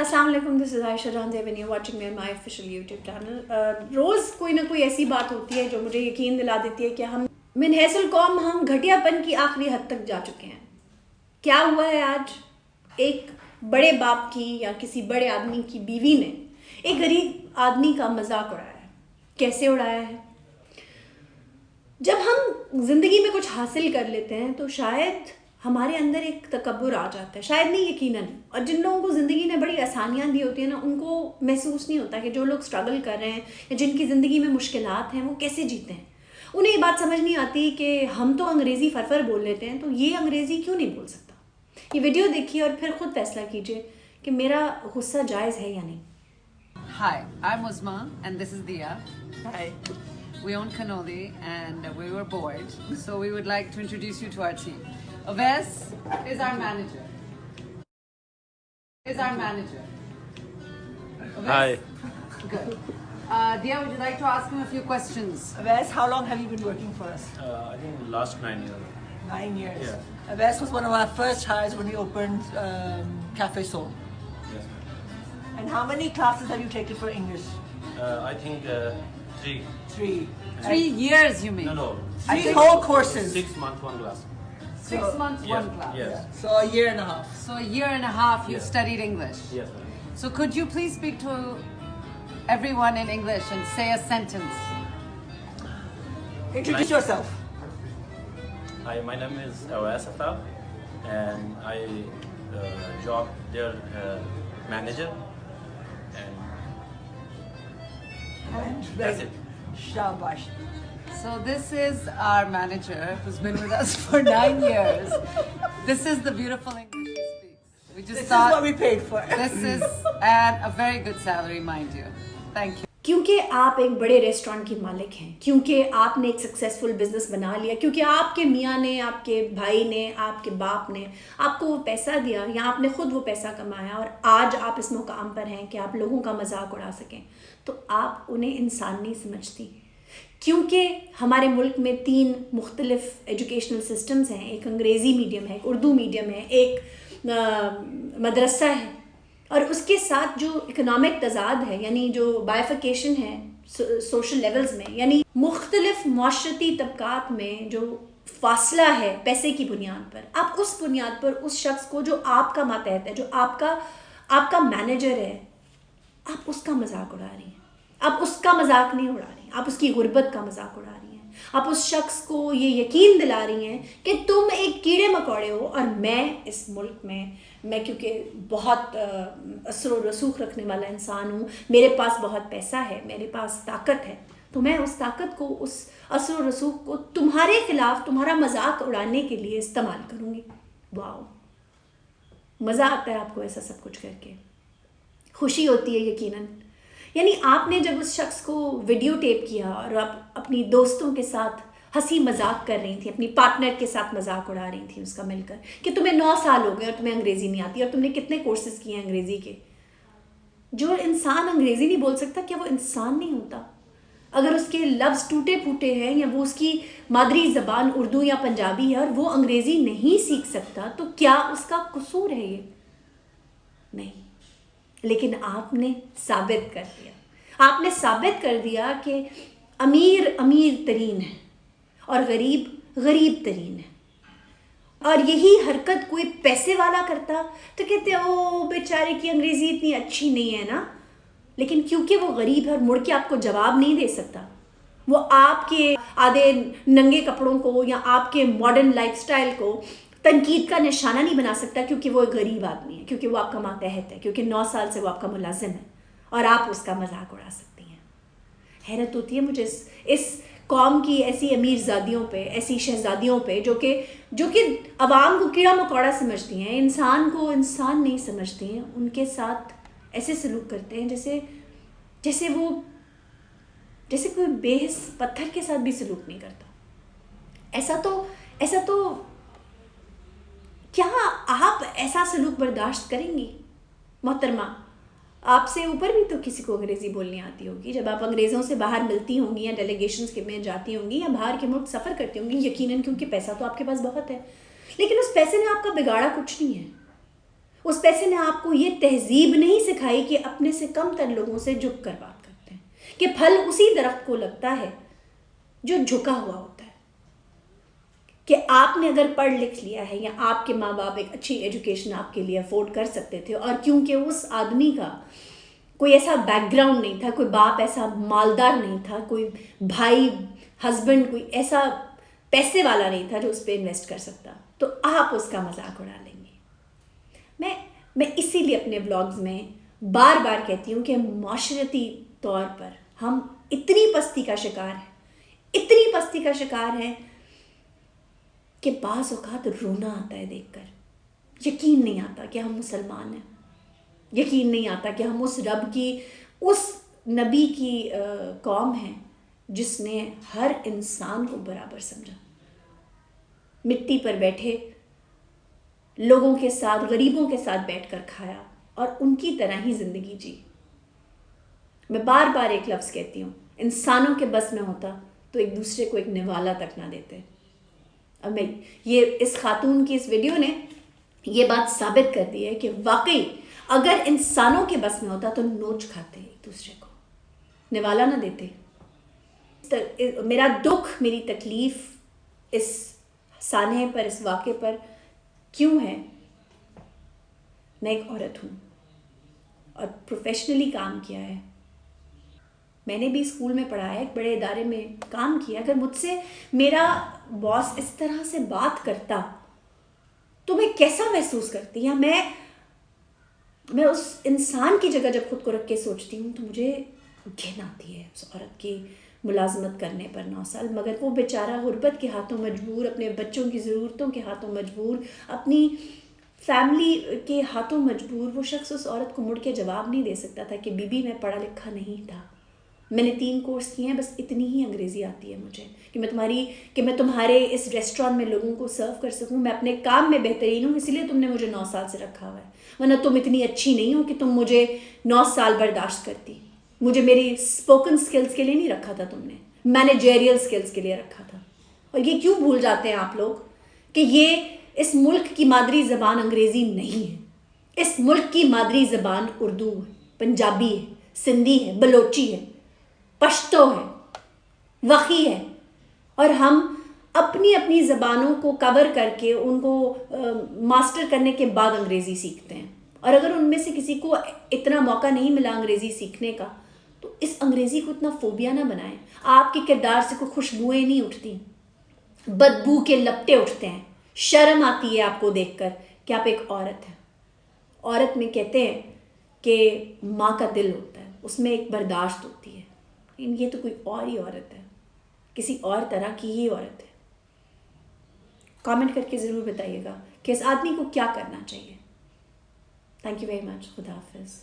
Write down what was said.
السلام علیکم، this is Ayesha Jan دیو and you watching me on my official YouTube channel. روز کوئی نہ کوئی ایسی بات ہوتی ہے جو مجھے یقین دلا دیتی ہے کہ ہم من حیث القوم ہم گھٹیا پن کی آخری حد تک جا چکے ہیں. کیا ہوا ہے آج؟ ایک بڑے باپ کی یا کسی بڑے آدمی کی بیوی نے ایک غریب آدمی کا مذاق اڑایا ہے. کیسے اڑایا ہے؟ جب ہم زندگی میں کچھ حاصل کر لیتے ہیں تو شاید ہمارے اندر ایک تکبر آ جاتا ہے، شاید نہیں، یقیناً. اور جن لوگوں کو زندگی نے بڑی آسانیاں دی ہوتی ہیں نا، ان کو محسوس نہیں ہوتا کہ جو لوگ اسٹرگل کر رہے ہیں یا جن کی زندگی میں مشکلات ہیں وہ کیسے جیتے ہیں. انہیں یہ بات سمجھ نہیں آتی کہ ہم تو انگریزی فرفر بول لیتے ہیں، تو یہ انگریزی کیوں نہیں بول سکتا. یہ ویڈیو دیکھیے اور پھر خود فیصلہ کیجیے کہ میرا غصہ جائز ہے یا نہیں. Hi, I'm Uzma and this is Dia. Hi. We own Cannoli and we were bored, so we would like to introduce you to our team. Aves is our manager. Aves? Hi. Good. Dia, would you like to ask him a few questions? Aves, how long have you been working for us? I think last 9 years. 9 years. Yeah. Aves was one of our first hires when we opened Cafe Soul. Yes. And how many classes have you taken for English? I think 3. 3. 3 years, you mean? No. 3 whole courses. 6 months, 1 class. 6 months, Yes, 1 class. yes. So a year and a half. So a year and a half you Yes. studied English. Yes, ma'am. So could you please speak to everyone in English and say a sentence? Introduce yourself. Hi, my name is Awais Afab, and I job their manager, and that's it. Shabash. So this is our manager who's been with us for 9 years. This is the beautiful English he speaks. We just This is thought what we paid for. this is and a very good salary, mind you. Thank you. کیونکہ آپ ایک بڑے restaurant کے مالک ہیں، کیونکہ آپ نے ایک سکسیزفل بزنس بنا لیا، کیونکہ آپ کے میاں نے، آپ کے بھائی نے، آپ کے باپ نے آپ کو وہ پیسہ دیا یا آپ نے خود وہ پیسہ کمایا اور آج آپ اس مقام پر ہیں کہ آپ لوگوں کا مذاق اڑا سکیں، تو آپ انہیں انسان نہیں سمجھتی. کیونکہ ہمارے ملک میں 3 مختلف ایجوکیشنل سسٹمز ہیں. ایک انگریزی میڈیم ہے، ایک اردو میڈیم ہے، ایک مدرسہ ہے، اور اس کے ساتھ جو اکنامک تضاد ہے، یعنی جو بائیفیکیشن ہے سوشل لیولز میں، یعنی مختلف معاشرتی طبقات میں جو فاصلہ ہے پیسے کی بنیاد پر، آپ اس بنیاد پر اس شخص کو جو آپ کا ماتحت ہے، جو آپ کا مینیجر ہے، آپ اس کا مذاق اڑا رہی ہیں. آپ اس کا مذاق نہیں اڑا رہی ہیں، آپ اس کی غربت کا مذاق اڑا رہی ہیں. آپ اس شخص کو یہ یقین دلا رہی ہیں کہ تم ایک کیڑے مکوڑے ہو اور میں اس ملک میں کیونکہ بہت اثر و رسوخ رکھنے والا انسان ہوں، میرے پاس بہت پیسہ ہے، میرے پاس طاقت ہے، تو میں اس طاقت کو، اس اثر و رسوخ کو تمہارے خلاف، تمہارا مذاق اڑانے کے لیے استعمال کروں گی. واو، مزہ آتا ہے آپ کو ایسا سب کچھ کر کے، خوشی ہوتی ہے یقیناً. یعنی آپ نے جب اس شخص کو ویڈیو ٹیپ کیا اور آپ اپنی دوستوں کے ساتھ ہنسی مذاق کر رہی تھیں، اپنی پارٹنر کے ساتھ مذاق اڑا رہی تھیں اس کا مل کر کہ تمہیں 9 سال ہو گئے اور تمہیں انگریزی نہیں آتی اور تم نے کتنے کورسز کیے ہیں انگریزی کے. جو انسان انگریزی نہیں بول سکتا، کیا وہ انسان نہیں ہوتا؟ اگر اس کے لفظ ٹوٹے پھوٹے ہیں یا وہ اس کی مادری زبان اردو یا پنجابی ہے اور وہ انگریزی نہیں سیکھ سکتا، تو کیا اس کا قصور ہے؟ یہ نہیں. لیکن آپ نے ثابت کر دیا، آپ نے ثابت کر دیا کہ امیر امیر ترین ہے اور غریب غریب ترین ہے. اور یہی حرکت کوئی پیسے والا کرتا تو کہتے او بیچارے کی انگریزی اتنی اچھی نہیں ہے نا. لیکن کیونکہ وہ غریب ہے اور مڑ کے آپ کو جواب نہیں دے سکتا، وہ آپ کے آدھے ننگے کپڑوں کو یا آپ کے ماڈرن لائف سٹائل کو تنقید کا نشانہ نہیں بنا سکتا، کیونکہ وہ ایک غریب آدمی ہے، کیونکہ وہ آپ کا ماتحت ہے، کیونکہ 9 سال سے وہ آپ کا ملازم ہے اور آپ اس کا مذاق اڑا سکتی ہیں. حیرت ہوتی ہے مجھے اس قوم کی ایسی امیر زادیوں پہ، ایسی شہزادیوں پہ جو کہ عوام کو کیڑا مکوڑا سمجھتی ہیں، انسان کو انسان نہیں سمجھتی ہیں. ان کے ساتھ ایسے سلوک کرتے ہیں جیسے کوئی بے حس پتھر کے ساتھ بھی سلوک نہیں کرتا. ایسا تو کیا آپ ایسا سلوک برداشت کریں گی؟ محترمہ، آپ سے اوپر بھی تو کسی کو انگریزی بولنی آتی ہوگی. جب آپ انگریزوں سے باہر ملتی ہوں گی یا ڈیلیگیشنز کے میں جاتی ہوں گی یا باہر کے ملک سفر کرتی ہوں گی، یقیناً کیونکہ پیسہ تو آپ کے پاس بہت ہے، لیکن اس پیسے نے آپ کا بگاڑا کچھ نہیں ہے. اس پیسے نے آپ کو یہ تہذیب نہیں سکھائی کہ اپنے سے کم تر لوگوں سے جھک کر بات کرتے ہیں، کہ پھل اسی درخت کو لگتا ہے جو جھکا ہوا ہوتا ہے. کہ آپ نے اگر پڑھ لکھ لیا ہے یا آپ کے ماں باپ ایک اچھی ایجوکیشن آپ کے لیے افورڈ کر سکتے تھے، اور کیونکہ اس آدمی کا کوئی ایسا بیک گراؤنڈ نہیں تھا، کوئی باپ ایسا مالدار نہیں تھا، کوئی بھائی ہسبینڈ کوئی ایسا پیسے والا نہیں تھا جو اس پہ انویسٹ کر سکتا، تو آپ اس کا مذاق اڑا لیں گے. میں اسی لیے اپنے بلاگز میں بار بار کہتی ہوں کہ معاشرتی طور پر ہم اتنی پستی کا شکار ہیں کہ بعض اوقات رونا آتا ہے دیکھ کر. یقین نہیں آتا کہ ہم مسلمان ہیں، یقین نہیں آتا کہ ہم اس رب کی، اس نبی کی قوم ہیں جس نے ہر انسان کو برابر سمجھا، مٹی پر بیٹھے لوگوں کے ساتھ، غریبوں کے ساتھ بیٹھ کر کھایا اور ان کی طرح ہی زندگی جی. میں بار بار ایک لفظ کہتی ہوں، انسانوں کے بس میں ہوتا تو ایک دوسرے کو ایک نوالا تک نہ دیتے. اور میں یہ اس خاتون کی اس ویڈیو نے یہ بات ثابت کر دی ہے کہ واقعی اگر انسانوں کے بس میں ہوتا تو نوچ کھاتے ایک دوسرے کو، نوالا نہ دیتے. میرا دکھ، میری تکلیف اس سانحے پر، اس واقعے پر کیوں ہے؟ میں ایک عورت ہوں اور پروفیشنلی کام کیا ہے، میں نے بھی اسکول میں پڑھایا، ایک بڑے ادارے میں کام کیا. اگر مجھ سے میرا باس اس طرح سے بات کرتا تو میں کیسا محسوس کرتی، یا میں اس انسان کی جگہ جب خود کو رکھ کے سوچتی ہوں تو مجھے گھن آتی ہے اس عورت کی ملازمت کرنے پر 9 سال. مگر وہ بیچارہ غربت کے ہاتھوں مجبور، اپنے بچوں کی ضرورتوں کے ہاتھوں مجبور، اپنی فیملی کے ہاتھوں مجبور، وہ شخص اس عورت کو مڑ کے جواب نہیں دے سکتا تھا کہ بی بی میں پڑھا لکھا نہیں تھا، میں نے 3 کورس کیے ہیں، بس اتنی ہی انگریزی آتی ہے مجھے کہ میں تمہارے اس ریسٹورینٹ میں لوگوں کو سرو کر سکوں. میں اپنے کام میں بہترین ہوں، اسی لیے تم نے مجھے 9 سال سے رکھا ہوا ہے، ورنہ تم اتنی اچھی نہیں ہو کہ تم مجھے 9 سال برداشت کرتی. مجھے میری اسپوکن سکلز کے لیے نہیں رکھا تھا تم نے، مینیجریل سکلز کے لیے رکھا تھا. اور یہ کیوں بھول جاتے ہیں آپ لوگ کہ یہ اس ملک کی مادری زبان انگریزی نہیں ہے، اس ملک کی مادری زبان اردو ہے، پنجابی ہے، سندھی ہے، بلوچی ہے، پشتو ہے، وقی ہے. اور ہم اپنی زبانوں کو کور کر کے ان کو ماسٹر کرنے کے بعد انگریزی سیکھتے ہیں. اور اگر ان میں سے کسی کو اتنا موقع نہیں ملا انگریزی سیکھنے کا تو اس انگریزی کو اتنا فوبیا نہ بنائیں. آپ کے کردار سے کوئی خوشبوئیں نہیں اٹھتی، بدبو کے لپٹے اٹھتے ہیں. شرم آتی ہے آپ کو دیکھ کر کہ آپ ایک عورت ہیں. عورت میں کہتے ہیں کہ ماں کا دل ہوتا ہے، اس میں ایک برداشت ہوتی ہے. یہ تو کوئی اور ہی عورت ہے، کسی اور طرح کی ہی عورت ہے. کامنٹ کر کے ضرور بتائیے گا کہ اس آدمی کو کیا کرنا چاہیے. Thank you very much. خدا حافظ.